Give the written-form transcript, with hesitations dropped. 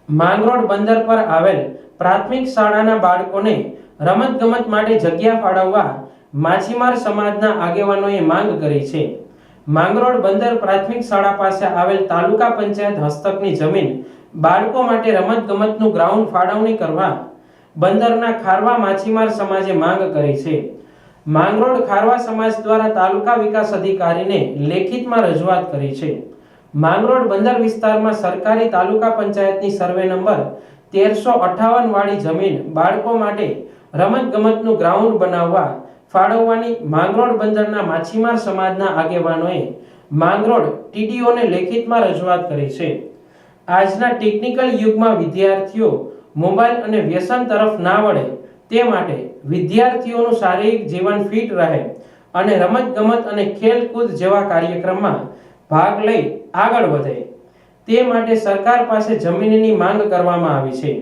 માંગરોળ બંદર પર આવેલ પ્રાથમિક શાળાના બાળકોને રમતગમત માટે જગ્યા ફાળવવા માછીમાર સમાજના આગેવાનોએ માંગ કરી છે। માંગરોળ બંદર પ્રાથમિક શાળા પાસે આવેલ તાલુકા પંચાયત હસ્તકની જમીન બાળકો માટે રમતગમતનું ગ્રાઉન્ડ ફાળવણી કરવા બંદરના ખારવા માછીમાર સમાજે માંગ કરી છે। માંગરોળ ખારવા સમાજ દ્વારા તાલુકા વિકાસ અધિકારીને લેખિતમાં રજૂઆત કરી છે। માંગરોળ બંદર વિસ્તારમાં સરકારી તાલુકા પંચાયતની સર્વે નંબર 1358 વાળી જમીન બાળકો માટે રમતગમતનું ગ્રાઉન્ડ બનાવવા ફાળવવાની માંગરોળ બંદરના માછીમાર સમાજના આગેવાનોએ માંગરોળ ટીડીઓને લેખિતમાં રજૂઆત કરી છે। આજના ટેકનિકલ યુગમાં વિદ્યાર્થીઓ મોબાઈલ અને વ્યસન તરફ ના વળે તે માટે વિદ્યાર્થીઓનું શારીરિક જીવન ફિટ રહે અને રમતગમત અને ખેલકૂદ જેવા કાર્યક્રમમાં ભાગ લઈ આગળ વધે તે માટે સરકાર પાસે જમીનની માંગ કરવામાં આવી છે।